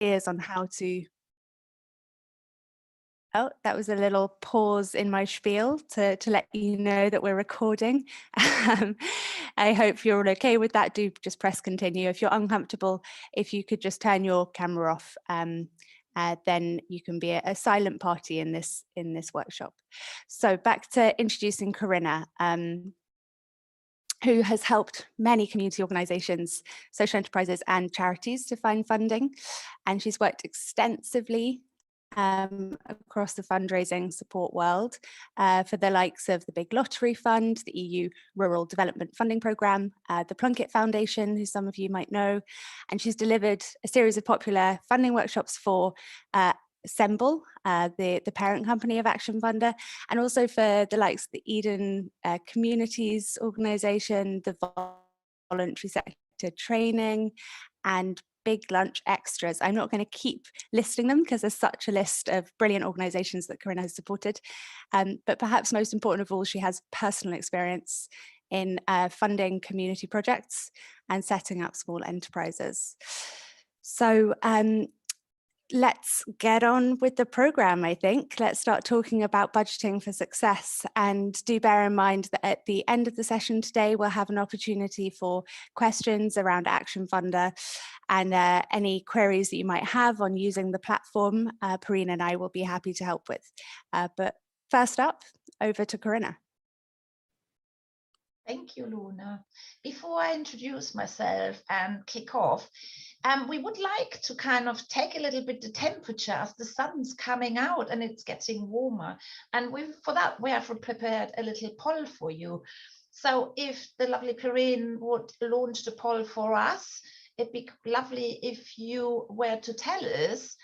ideas on how to. Oh, that was a little pause in my spiel to let you know that we're recording. I hope you're all okay with that. Do just press continue. If you're uncomfortable, if you could just turn your camera off, then you can be a silent party in this workshop. So back to introducing Corinna, who has helped many community organisations, social enterprises and charities to find funding. And she's worked extensively across the fundraising support world for the likes of the Big Lottery Fund, the EU Rural Development Funding Programme, the Plunkett Foundation, who some of you might know, and she's delivered a series of popular funding workshops for Semble, the parent company of Action Funder, and also for the likes of the Eden Communities Organisation, the Voluntary Sector Training, and Big Lunch Extras. I'm not going to keep listing them because there's such a list of brilliant organisations that Corinna has supported. But perhaps most important of all, she has personal experience in funding community projects and setting up small enterprises. So let's get on with the programme, I think. Let's start talking about budgeting for success. And do bear in mind that at the end of the session today, we'll have an opportunity for questions around Action Funder and any queries that you might have on using the platform. Parina and I will be happy to help with. But first up, over to Corinna. Thank you, Luna. Before I introduce myself and kick off, we would like to kind of take a little bit the temperature as the sun's coming out and it's getting warmer. And for that, we have prepared a little poll for you. So if the lovely Perrine would launch the poll for us, it'd be lovely if you were to tell us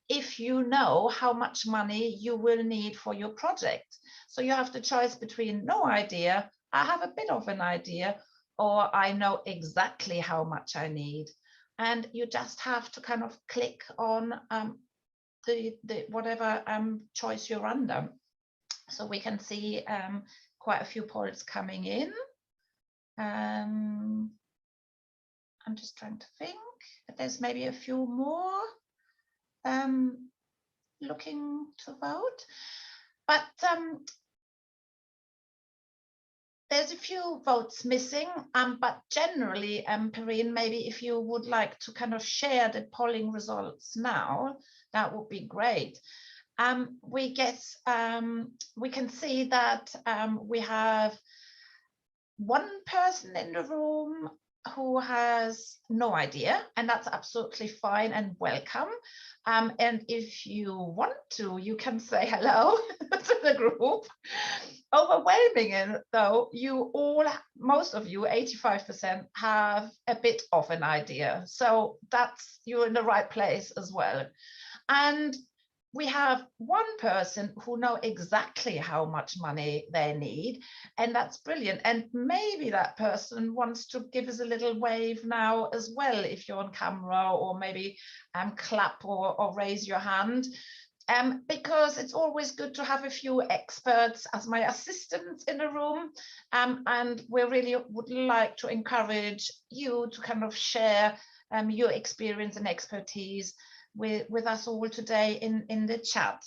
if you know how much money you will need for your project. So you have the choice between no idea, I have a bit of an idea, or I know exactly how much I need. And you just have to kind of click on the whatever choice you're under. So we can see quite a few polls coming in. I'm just trying to think. There's maybe a few more looking to vote, but there's a few votes missing, but generally, Perrine, maybe if you would like to kind of share the polling results now, that would be great. We can see that we have one person in the room who has no idea, and that's absolutely fine and welcome. And if you want to, you can say hello to the group. Overwhelming, though, most of you, 85%, have a bit of an idea. So you're in the right place as well. And we have one person who knows exactly how much money they need, and that's brilliant. And maybe that person wants to give us a little wave now as well, if you're on camera, or maybe clap or raise your hand. Because it's always good to have a few experts as my assistants in the room, and we really would like to encourage you to kind of share your experience and expertise with us all today in the chat.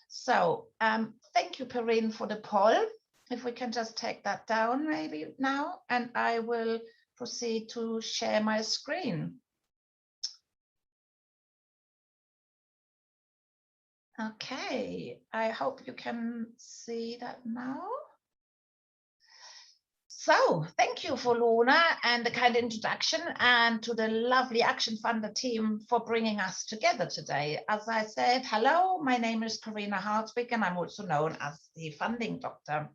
So thank you, Perrine, for the poll. If we can just take that down maybe now, and I will proceed to share my screen. Okay, I hope you can see that now. So thank you for Luna and the kind introduction, and to the lovely Action Funder team for bringing us together today. As I said, hello, my name is Corinna Hartwig, and I'm also known as the Funding Doctor.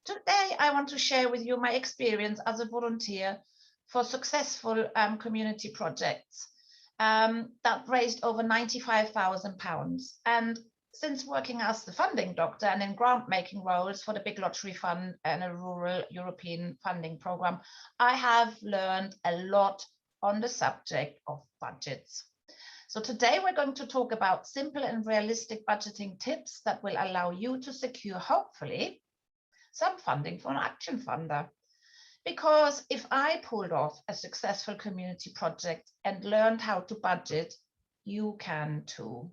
Today, I want to share with you my experience as a volunteer for successful community projects that raised over £95,000. And since working as the funding doctor and in grant making roles for the Big Lottery Fund and a rural European funding program, I have learned a lot on the subject of budgets. So today we're going to talk about simple and realistic budgeting tips that will allow you to secure, hopefully, some funding for an Action Funder. Because if I pulled off a successful community project and learned how to budget, you can too.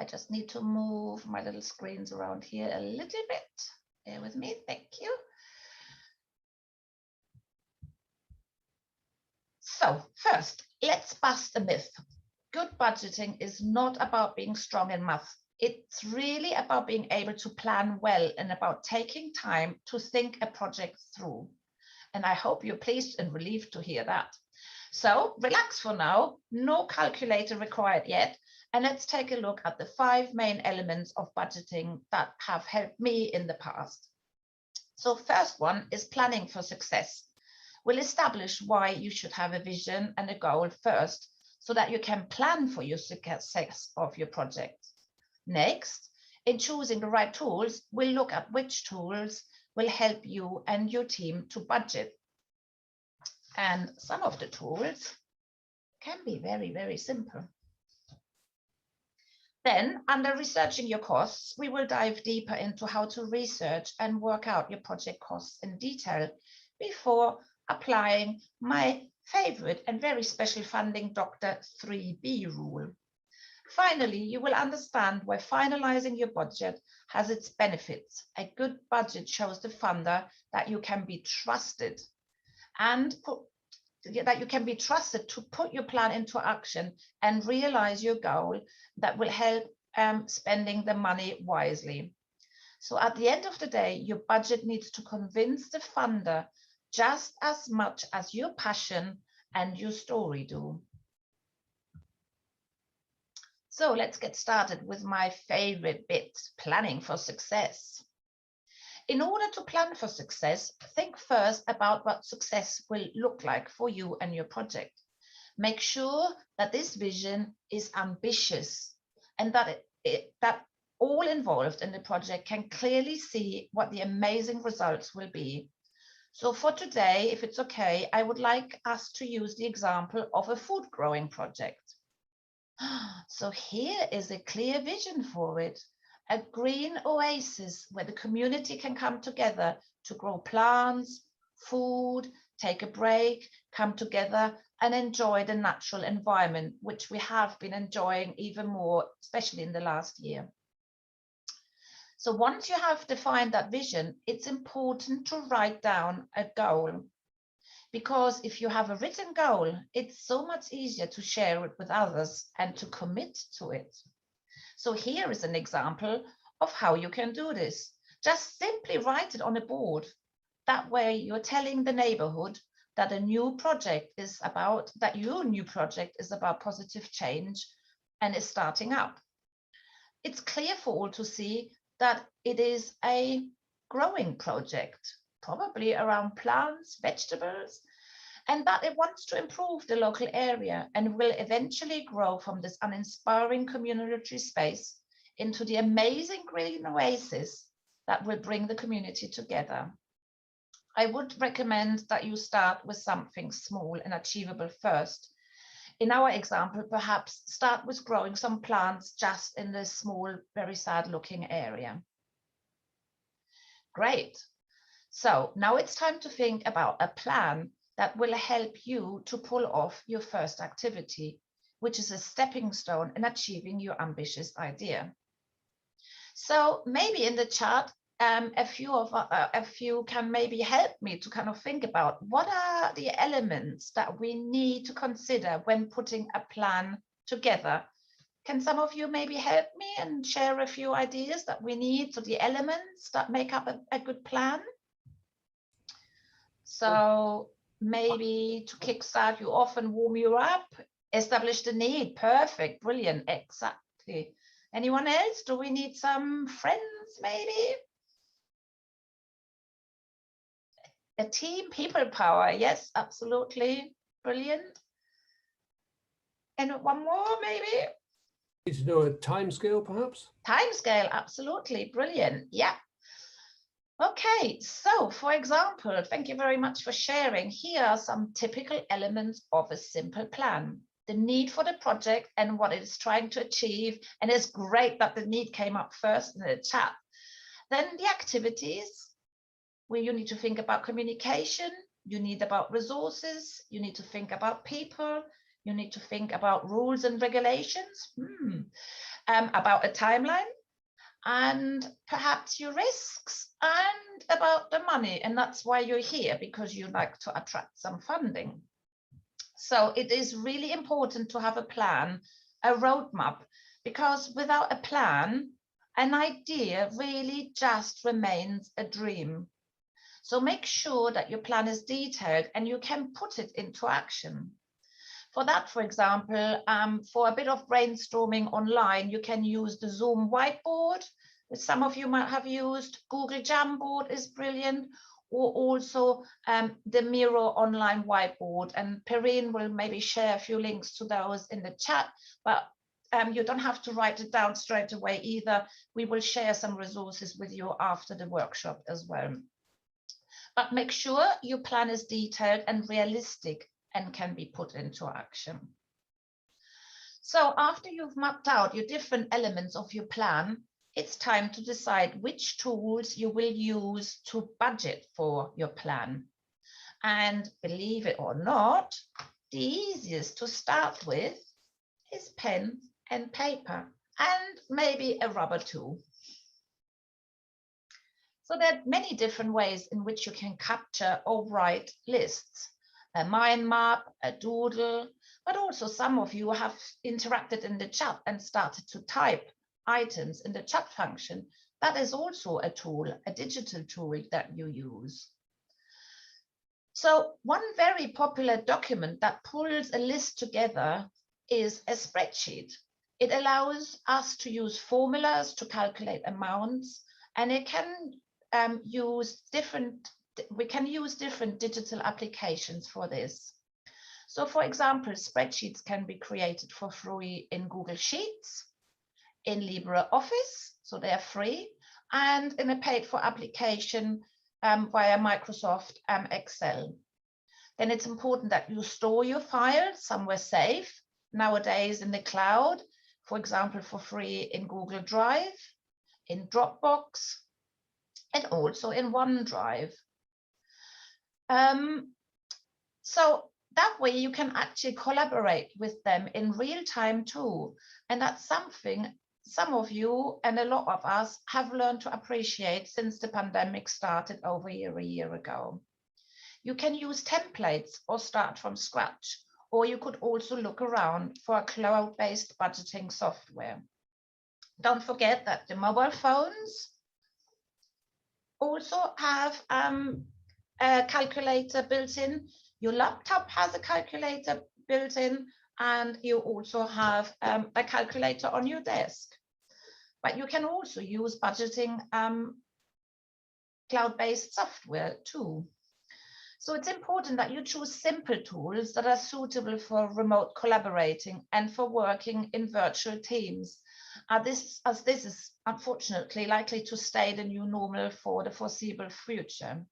I just need to move my little screens around here a little bit. Bear with me, thank you. So first, let's bust a myth. Good budgeting is not about being strong in math. It's really about being able to plan well and about taking time to think a project through. And I hope you're pleased and relieved to hear that. So relax for now, no calculator required yet. And let's take a look at the 5 main elements of budgeting that have helped me in the past. So first one is planning for success. We'll establish why you should have a vision and a goal first, so that you can plan for your success of your project. Next, in choosing the right tools, we'll look at which tools will help you and your team to budget. And some of the tools can be very, very simple. Then, under researching your costs, we will dive deeper into how to research and work out your project costs in detail before applying my favorite and very special funding Dr. 3B rule. Finally, you will understand why finalizing your budget has its benefits. A good budget shows the funder that you can be trusted and that you can be trusted to put your plan into action and realize your goal that will help spending the money wisely. So at the end of the day, your budget needs to convince the funder just as much as your passion and your story do. So let's get started with my favorite bit, planning for success. In order to plan for success, think first about what success will look like for you and your project. Make sure that this vision is ambitious and that that all involved in the project can clearly see what the amazing results will be. So for today, if it's okay, I would like us to use the example of a food growing project. So here is a clear vision for it. A green oasis where the community can come together to grow plants, food, take a break, come together and enjoy the natural environment, which we have been enjoying even more, especially in the last year. So once you have defined that vision, it's important to write down a goal. Because if you have a written goal, it's so much easier to share it with others and to commit to it. So here is an example of how you can do this. Just simply write it on a board. That way you're telling the neighborhood that your new project is about positive change and is starting up. It's clear for all to see that it is a growing project, probably around plants, vegetables, and that it wants to improve the local area and will eventually grow from this uninspiring community space into the amazing green oasis that will bring the community together. I would recommend that you start with something small and achievable first. In our example, perhaps start with growing some plants just in this small, very sad looking area. Great. So now it's time to think about a plan that will help you to pull off your first activity, which is a stepping stone in achieving your ambitious idea. So maybe in the chat, a few can maybe help me to kind of think about what are the elements that we need to consider when putting a plan together. Can some of you maybe help me and share a few ideas that we need, so the elements that make up a good plan? So maybe to kickstart, you often warm you up, establish the need. Perfect, brilliant, exactly. Anyone else? Do we need some friends maybe? A team, people power, yes, absolutely, brilliant. And one more maybe? Need to know a timescale perhaps? Timescale, absolutely, brilliant, yeah. Okay, so for example, thank you very much for sharing. Here are some typical elements of a simple plan. The need for the project and what it is trying to achieve. And it's great that the need came up first in the chat. Then the activities, where you need to think about communication, you need about resources, you need to think about people, you need to think about rules and regulations, about a timeline, and perhaps your risks, and about the money. And that's why you're here, because you like to attract some funding. So it is really important to have a plan, a roadmap, because without a plan, an idea really just remains a dream. So make sure that your plan is detailed and you can put it into action. For that, for example, for a bit of brainstorming online, you can use the Zoom whiteboard, which some of you might have used. Google Jamboard is brilliant, or also the Miro online whiteboard. And Perrine will maybe share a few links to those in the chat, but you don't have to write it down straight away either. We will share some resources with you after the workshop as well. But make sure your plan is detailed and realistic and can be put into action. So after you've mapped out your different elements of your plan, it's time to decide which tools you will use to budget for your plan. And believe it or not, the easiest to start with is pen and paper, and maybe a rubber too. So there are many different ways in which you can capture or write lists. A mind map, a doodle, but also some of you have interacted in the chat and started to type items in the chat function. That is also a tool, a digital tool that you use. So one very popular document that pulls a list together is a spreadsheet. It allows us to use formulas to calculate amounts, and it can we can use different digital applications for this. So for example, spreadsheets can be created for free in Google Sheets, in LibreOffice, so they're free, and in a paid for application via Microsoft Excel. Then it's important that you store your files somewhere safe, nowadays in the cloud, for example, for free in Google Drive, in Dropbox, and also in OneDrive. So that way you can actually collaborate with them in real time too. And that's something some of you and a lot of us have learned to appreciate since the pandemic started over a year ago. You can use templates or start from scratch, or you could also look around for a cloud-based budgeting software. Don't forget that the mobile phones also have a calculator built in. Your laptop has a calculator built in, and you also have a calculator on your desk. But you can also use budgeting cloud-based software too. So it's important that you choose simple tools that are suitable for remote collaborating and for working in virtual teams. This is unfortunately likely to stay the new normal for the foreseeable future.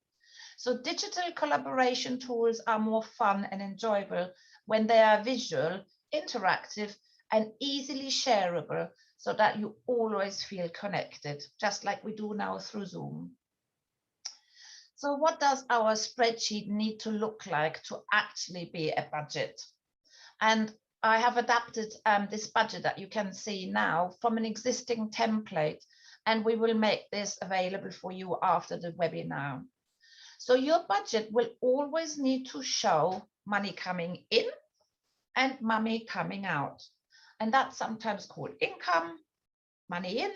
So digital collaboration tools are more fun and enjoyable when they are visual, interactive, and easily shareable, so that you always feel connected, just like we do now through Zoom. So what does our spreadsheet need to look like to actually be a budget? And I have adapted this budget that you can see now from an existing template, and we will make this available for you after the webinar. So your budget will always need to show money coming in and money coming out. And that's sometimes called income, money in,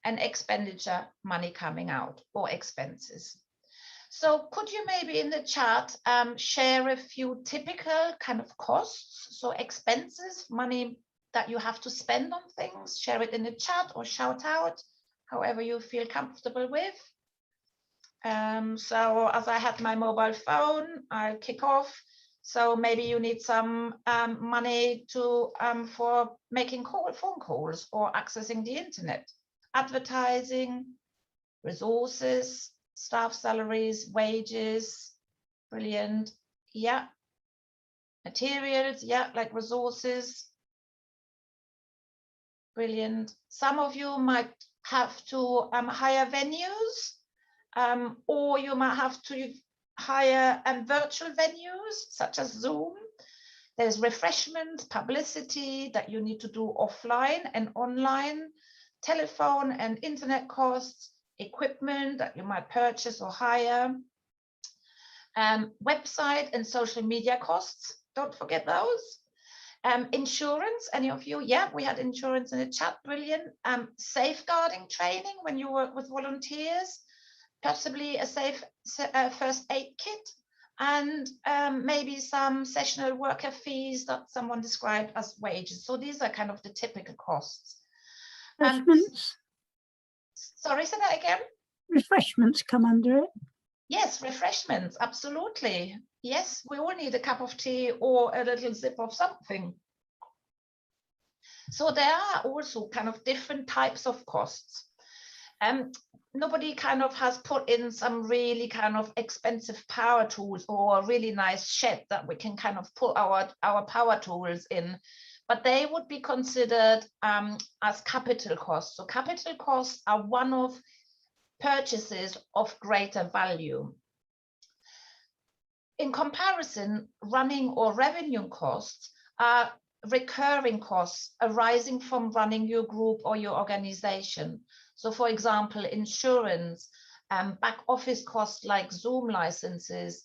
and expenditure, money coming out, or expenses. So could you maybe in the chat share a few typical kind of costs, so expenses, money that you have to spend on things, share it in the chat or shout out, however you feel comfortable with. So as I had my mobile phone, I'll kick off. So maybe you need some money to for making phone calls or accessing the internet, advertising, resources, staff salaries, wages, brilliant, yeah. Materials, yeah, like resources, brilliant. Some of you might have to hire venues or you might have to hire virtual venues such as Zoom. There's refreshments, publicity that you need to do offline and online, telephone and internet costs, equipment that you might purchase or hire, website and social media costs. Don't forget those. Insurance, any of you? Yeah, we had insurance in the chat, brilliant. Safeguarding training when you work with volunteers, possibly a safe first aid kit, and maybe some sessional worker fees that someone described as wages. So these are kind of the typical costs. Refreshments. Sorry, say that again? Refreshments come under it. Yes, refreshments, absolutely. Yes, we all need a cup of tea or a little sip of something. So there are also kind of different types of costs. Nobody kind of has put in some really kind of expensive power tools or a really nice shed that we can kind of put our power tools in, but they would be considered as capital costs. So capital costs are one of purchases of greater value. In comparison, running or revenue costs are recurring costs arising from running your group or your organization. So for example, insurance, back office costs like Zoom licenses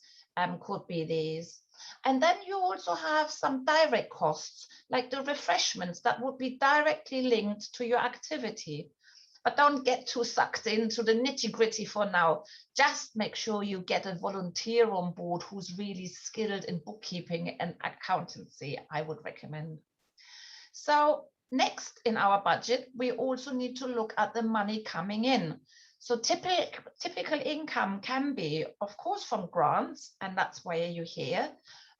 could be these. And then you also have some direct costs like the refreshments that would be directly linked to your activity. But don't get too sucked into the nitty-gritty for now. Just make sure you get a volunteer on board who's really skilled in bookkeeping and accountancy, I would recommend. So next in our budget, we also need to look at the money coming in. So typical income can be, of course, from grants, and that's why you're here,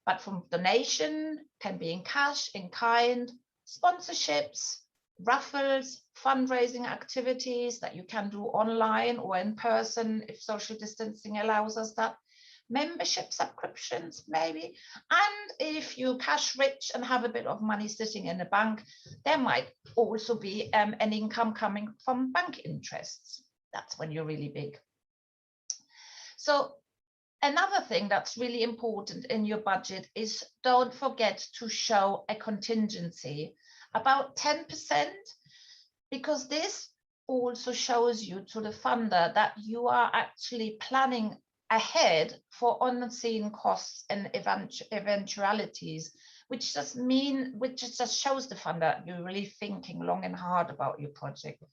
but from donation, can be in cash, in kind, sponsorships, raffles, fundraising activities that you can do online or in person if social distancing allows us that, membership subscriptions maybe, and if you're cash rich and have a bit of money sitting in a bank, there might also be an income coming from bank interests. That's when you're really big. So another thing that's really important in your budget is don't forget to show a contingency, about 10%, because this also shows you to the funder that you are actually planning ahead for unseen costs and eventualities, which just shows the funder you're really thinking long and hard about your project.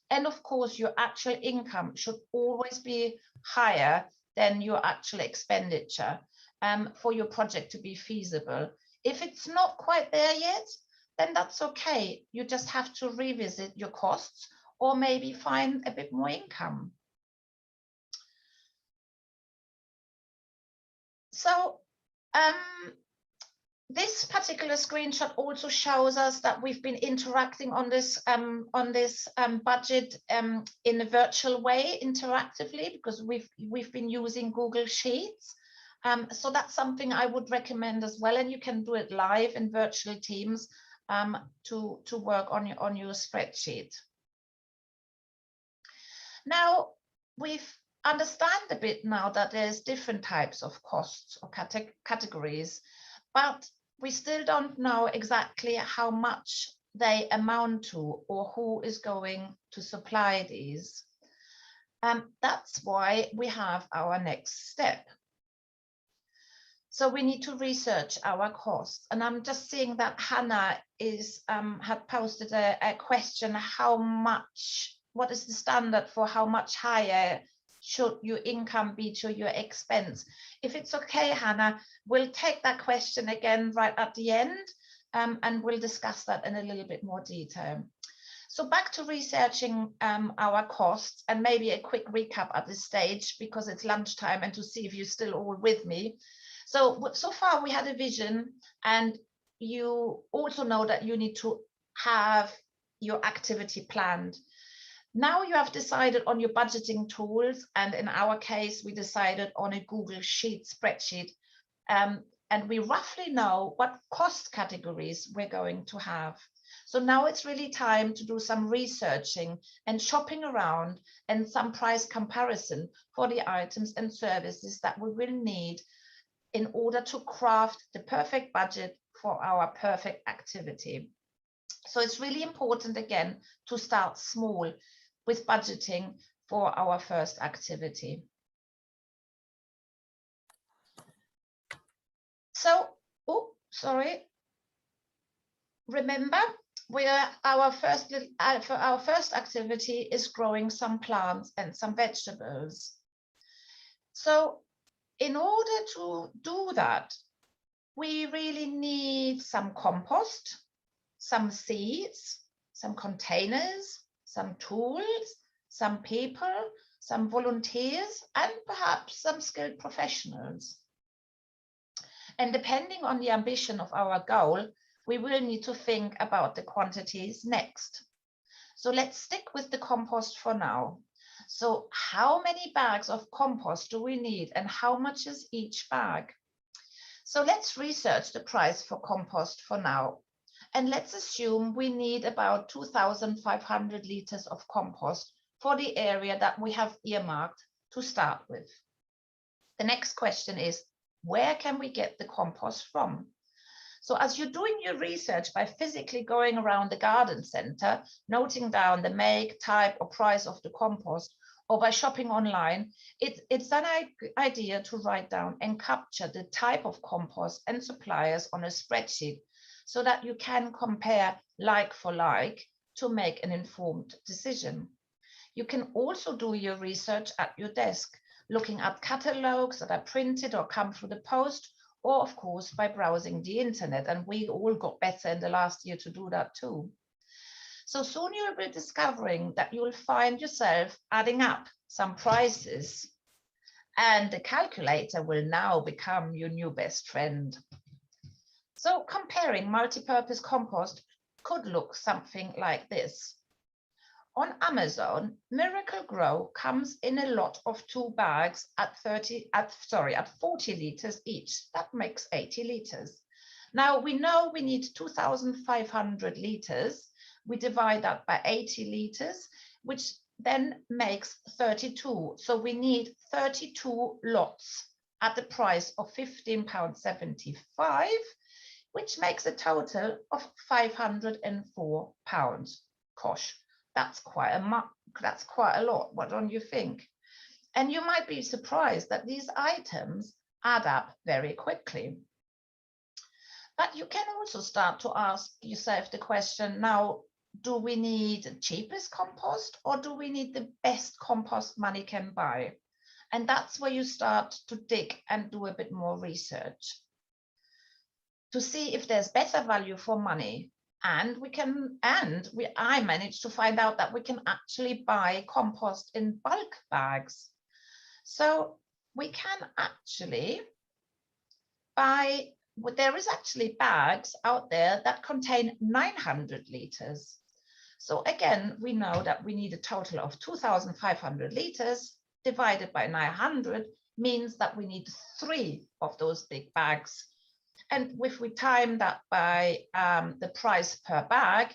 And of course, your actual income should always be higher than your actual expenditure for your project to be feasible. If it's not quite there yet, then that's okay. You just have to revisit your costs or maybe find a bit more income. So this particular screenshot also shows us that we've been interacting on this budget in a virtual way, interactively, because we've been using Google Sheets. So that's something I would recommend as well, and you can do it live in virtual teams to work on your spreadsheet. Now we've understand a bit now that there's different types of costs or categories, but we still don't know exactly how much they amount to or who is going to supply these. That's why we have our next step. So we need to research our costs. And I'm just seeing that Hannah had posted a question, what is the standard for how much higher should your income be to your expense? If it's okay, Hannah, we'll take that question again right at the end, and we'll discuss that in a little bit more detail. So back to researching our costs, and maybe a quick recap at this stage because it's lunchtime, and to see if you're still all with me. So far we had a vision, and you also know that you need to have your activity planned. Now you have decided on your budgeting tools, and in our case, we decided on a Google Sheet spreadsheet. and we roughly know what cost categories we're going to have. So now it's really time to do some researching and shopping around and some price comparison for the items and services that we will need in order to craft the perfect budget for our perfect activity. So it's really important, again, to start small with budgeting for our first activity. So, remember, our first activity is growing some plants and some vegetables. So in order to do that, we really need some compost, some seeds, some containers, some tools, some people, some volunteers, and perhaps some skilled professionals. And depending on the ambition of our goal, we will need to think about the quantities next. So let's stick with the compost for now. So how many bags of compost do we need and how much is each bag? So let's research the price for compost for now. And let's assume we need about 2,500 liters of compost for the area that we have earmarked to start with. The next question is, where can we get the compost from? So as you're doing your research by physically going around the garden center, noting down the make, type, or price of the compost, or by shopping online, it's an idea to write down and capture the type of compost and suppliers on a spreadsheet so that you can compare like for like to make an informed decision. You can also do your research at your desk, looking at catalogs that are printed or come through the post, or of course by browsing the internet, and we all got better in the last year to do that too. So soon you will be discovering that you will find yourself adding up some prices, and the calculator will now become your new best friend. So comparing multi-purpose compost could look something like this. On Amazon, Miracle Grow comes in a lot of 2 bags at 40 liters each. That makes 80 liters. Now we know we need 2,500 liters. We divide that by 80 liters, which then makes 32. So we need 32 lots at the price of £15.75, which makes a total of £504. Gosh. That's quite a lot. What don't you think? And you might be surprised that these items add up very quickly. But you can also start to ask yourself the question, now, do we need the cheapest compost or do we need the best compost money can buy? And that's where you start to dig and do a bit more research to see if there's better value for money. And I managed to find out that we can actually buy compost in bulk bags. So we can actually buy, there is actually bags out there that contain 900 liters. So again, we know that we need a total of 2,500 liters divided by 900 means that we need 3 of those big bags. And if we time that by the price per bag,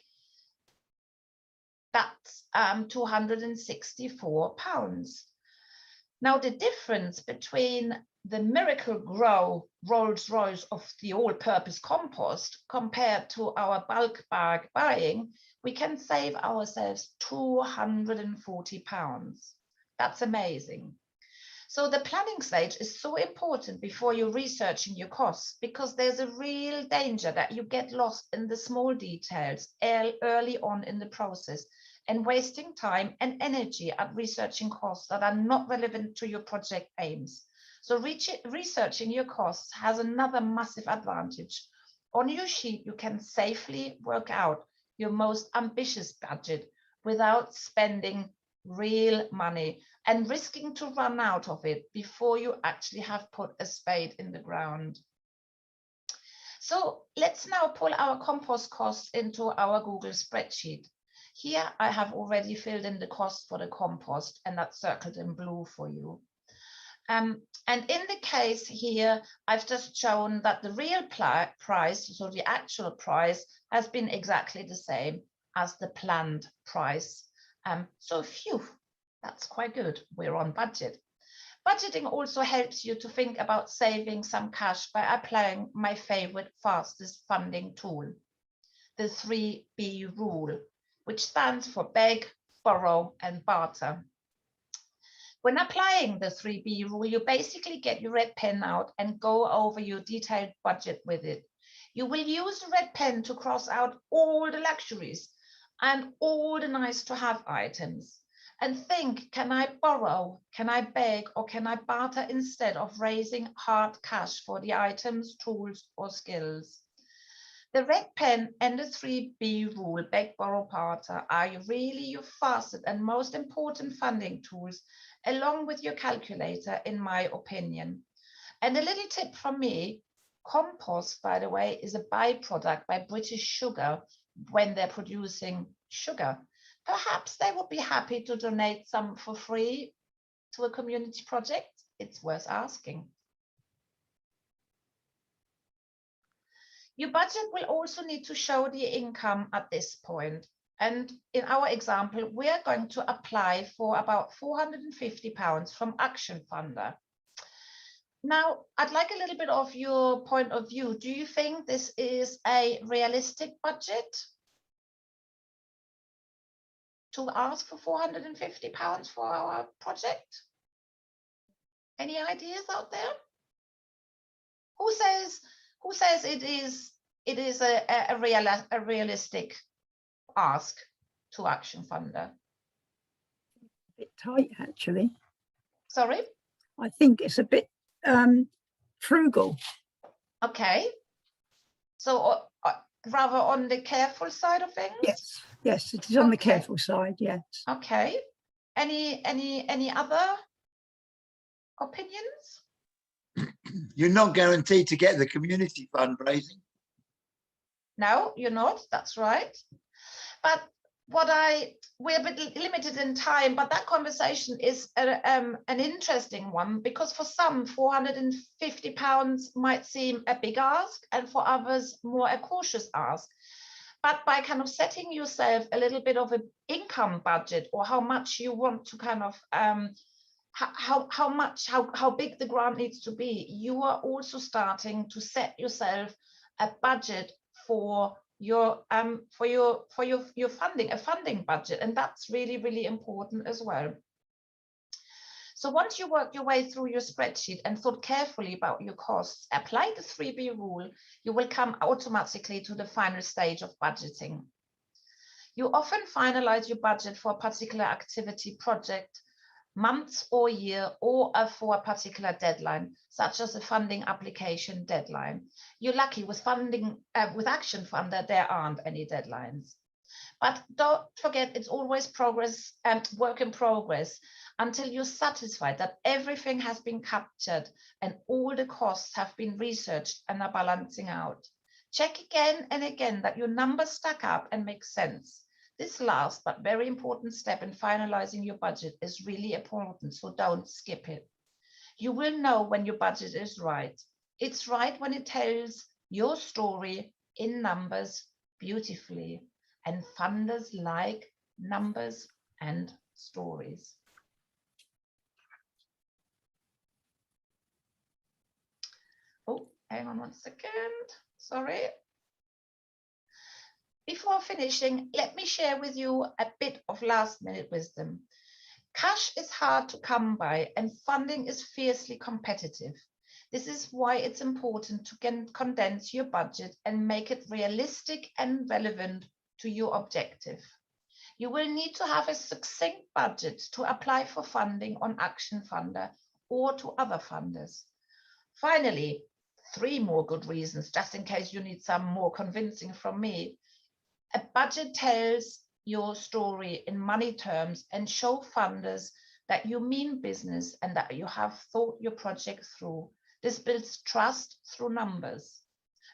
that's £264. Now, the difference between the Miracle Grow Rolls Royce of the all-purpose compost compared to our bulk bag buying, we can save ourselves £240. That's amazing. So the planning stage is so important before you're researching your costs, because there's a real danger that you get lost in the small details early on in the process and wasting time and energy at researching costs that are not relevant to your project aims. So researching your costs has another massive advantage. On your sheet, you can safely work out your most ambitious budget without spending real money and risking to run out of it before you actually have put a spade in the ground. So let's now pull our compost costs into our Google spreadsheet. Here I have already filled in the cost for the compost, and that's circled in blue for you. And in the case here, I've just shown that the real price, so the actual price, has been exactly the same as the planned price. So phew, that's quite good. We're on budget. Budgeting also helps you to think about saving some cash by applying my favorite fastest funding tool, the 3B rule, which stands for beg, borrow, and barter. When applying the 3B rule, you basically get your red pen out and go over your detailed budget with it. You will use the red pen to cross out all the luxuries and all the nice to have items. And think, can I borrow, can I beg, or can I barter instead of raising hard cash for the items, tools, or skills? The red pen and the 3B rule, beg, borrow, barter, are really your fastest and most important funding tools, along with your calculator, in my opinion. And a little tip from me, compost, by the way, is a byproduct by British Sugar when they're producing sugar. Perhaps they would be happy to donate some for free to a community project. It's worth asking. Your budget will also need to show the income at this point. And in our example, we are going to apply for about £450 from Action Funder. Now, I'd like a little bit of your point of view. Do you think this is a realistic budget to ask for £450 for our project? Any ideas out there? Who says it is a realistic ask to Action Funder? A bit tight, actually. Sorry? I think it's a bit frugal. Okay. So rather on the careful side of things? Yes, yes, it is on the Okay. careful side, yes. Okay. Any other opinions? You're not guaranteed to get the community fundraising. No, you're not. That's right. But we're a bit limited in time, but that conversation is an interesting one, because for some, £450 might seem a big ask, and for others, more a cautious ask. But by kind of setting yourself a little bit of an income budget, or how much you want to kind of how big the grant needs to be, you are also starting to set yourself a budget for your funding, a funding budget, and that's really, really important as well. So once you work your way through your spreadsheet and thought carefully about your costs, apply the 3B rule, you will come automatically to the final stage of budgeting. You often finalize your budget for a particular activity, project, months or year, or for a particular deadline, such as a funding application deadline. You're lucky with funding, with Action Funder, there aren't any deadlines. But don't forget, it's always progress and work in progress until you're satisfied that everything has been captured and all the costs have been researched and are balancing out. Check again and again that your numbers stack up and make sense. This last but very important step in finalizing your budget is really important, so don't skip it. You will know when your budget is right. It's right when it tells your story in numbers beautifully, and funders like numbers and stories. Oh, hang on one second, sorry. Before finishing, let me share with you a bit of last-minute wisdom. Cash is hard to come by and funding is fiercely competitive. This is why it's important to condense your budget and make it realistic and relevant to your objective. You will need to have a succinct budget to apply for funding on Action Funder or to other funders. Finally, 3 more good reasons, just in case you need some more convincing from me. A budget tells your story in money terms and show funders that you mean business and that you have thought your project through. This builds trust through numbers.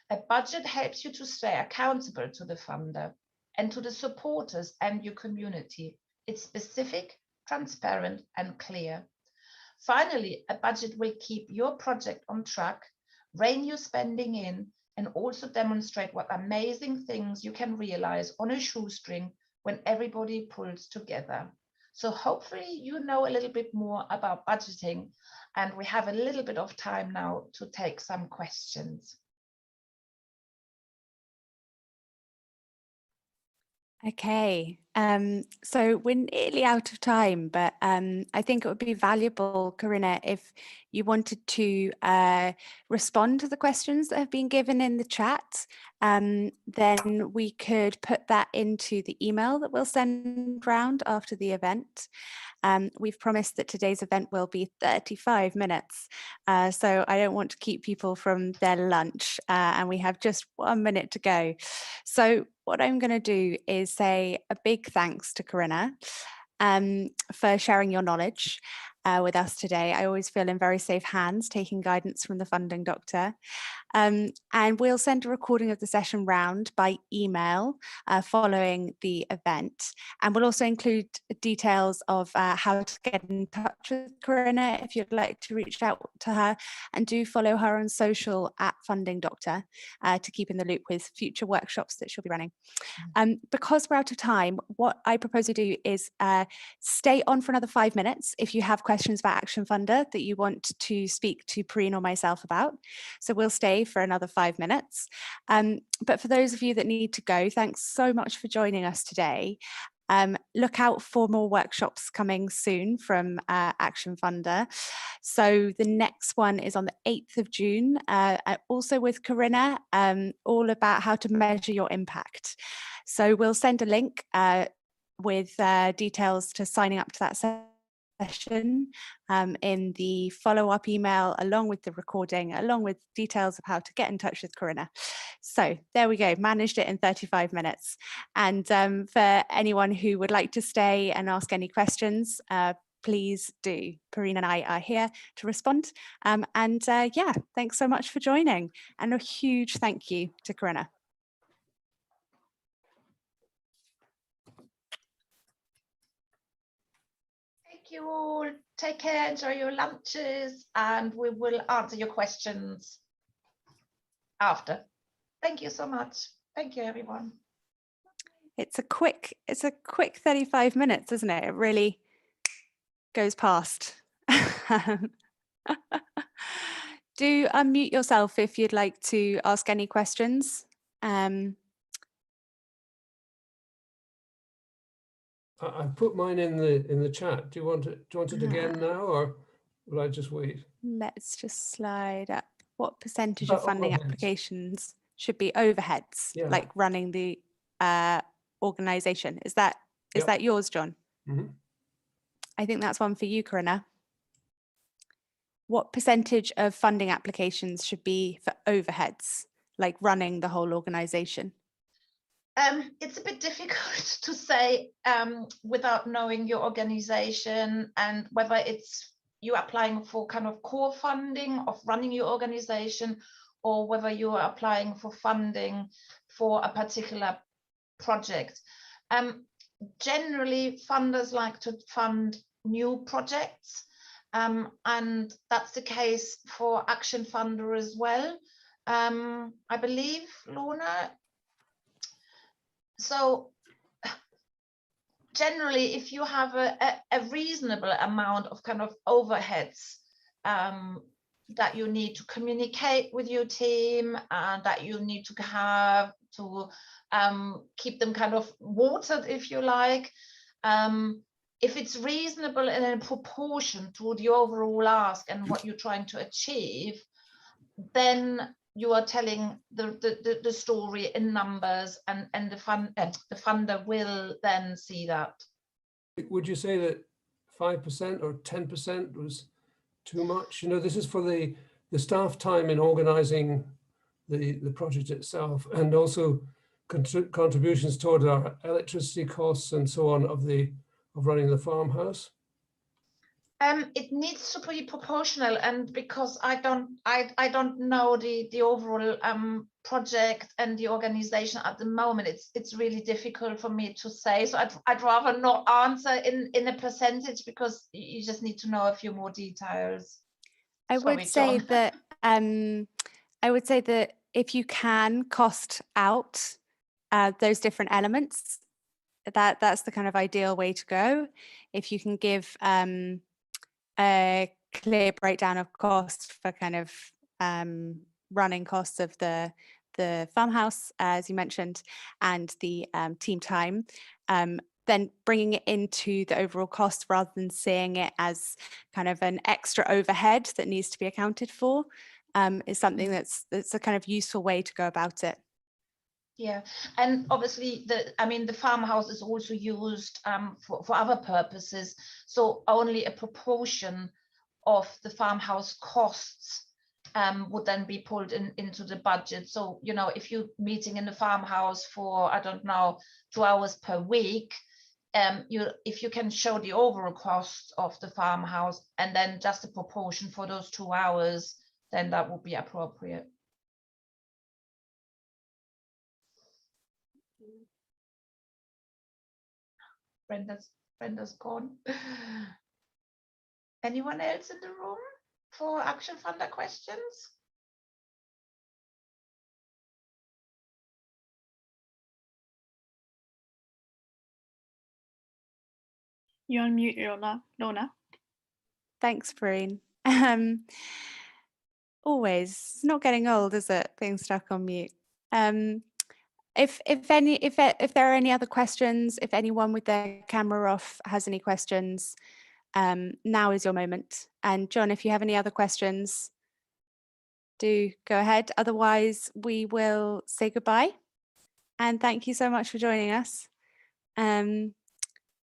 A budget helps you to stay accountable to the funder and to the supporters and your community. It's specific, transparent, and clear. Finally, a budget will keep your project on track, rein your spending in, and also demonstrate what amazing things you can realize on a shoestring when everybody pulls together. So hopefully you know a little bit more about budgeting, and we have a little bit of time now to take some questions. Okay, so we're nearly out of time, but I think it would be valuable, Corinna, if you wanted to respond to the questions that have been given in the chat, then we could put that into the email that we'll send round after the event. We've promised that today's event will be 35 minutes, so I don't want to keep people from their lunch, and we have just 1 minute to go. So what I'm going to do is say a big thanks to Corinna for sharing your knowledge with us today. I always feel in very safe hands taking guidance from the funding doctor. And we'll send a recording of the session round by email following the event. And we'll also include details of how to get in touch with Corinna if you'd like to reach out to her, and do follow her on social at Funding Doctor to keep in the loop with future workshops that she'll be running. Because we're out of time, what I propose to do is stay on for another 5 minutes if you have questions about Action Funder that you want to speak to Perrine or myself about. So we'll stay for another 5 minutes. But for those of you that need to go, thanks so much for joining us today. Look out for more workshops coming soon from Action Funder. So the next one is on the 8th of June, also with Corinna, all about how to measure your impact. So we'll send a link with details to signing up to that session in the follow-up email, along with the recording, along with details of how to get in touch with Corinna. So there we go, managed it in 35 minutes. And for anyone who would like to stay and ask any questions, please do. Perrine and I are here to respond. Yeah, thanks so much for joining. And a huge thank you to Corinna. Thank you all. Take care, enjoy your lunches, and we will answer your questions after. Thank you so much. Thank you, everyone. It's a quick 35 minutes, isn't it? It really goes past. Do unmute yourself if you'd like to ask any questions. I put mine in the chat. Do you want it again now, or will I just wait? Let's just slide up. What percentage About of funding overheads. applications should be overheads, Yeah. like running the organization? Is that yours, John? Mm-hmm. I think that's one for you, Corinna. What percentage of funding applications should be for overheads, like running the whole organization? It's a bit difficult to say without knowing your organization and whether it's you applying for kind of core funding of running your organization, or whether you are applying for funding for a particular project. Generally, funders like to fund new projects, and that's the case for Action Funder as well, I believe, Lorna. So generally, if you have a reasonable amount of kind of overheads that you need to communicate with your team, and that you need to have to keep them kind of watered, if you like, if it's reasonable and in proportion to the overall ask and what you're trying to achieve, then you are telling the story in numbers, and the funder will then see that. Would you say that 5% or 10% was too much? You know, this is for the staff time in organizing the project itself, and also contributions toward our electricity costs and so on of running the farmhouse. It needs to be proportional, and because I don't know the overall project and the organization at the moment, it's really difficult for me to say. So I'd rather not answer in a percentage, because you just need to know a few more details. I Sorry, would say John. that if you can cost out those different elements, that's the kind of ideal way to go. If you can give a clear breakdown of cost for kind of running costs of the farmhouse, as you mentioned, and the team time, then bringing it into the overall cost rather than seeing it as kind of an extra overhead that needs to be accounted for, is something that's a kind of useful way to go about it. Yeah, and obviously the farmhouse is also used for other purposes, so only a proportion of the farmhouse costs would then be pulled into the budget. So, you know, if you're meeting in the farmhouse for, I don't know, 2 hours per week, if you can show the overall cost of the farmhouse and then just a proportion for those 2 hours, then that would be appropriate. Brenda's gone. Anyone else in the room for Action Funder questions? You're on mute, Lorna. Thanks, Farine. Always, it's not getting old, is it? Being stuck on mute. If there are any other questions, if anyone with their camera off has any questions, now is your moment. And John, if you have any other questions, do go ahead. Otherwise, we will say goodbye. And thank you so much for joining us.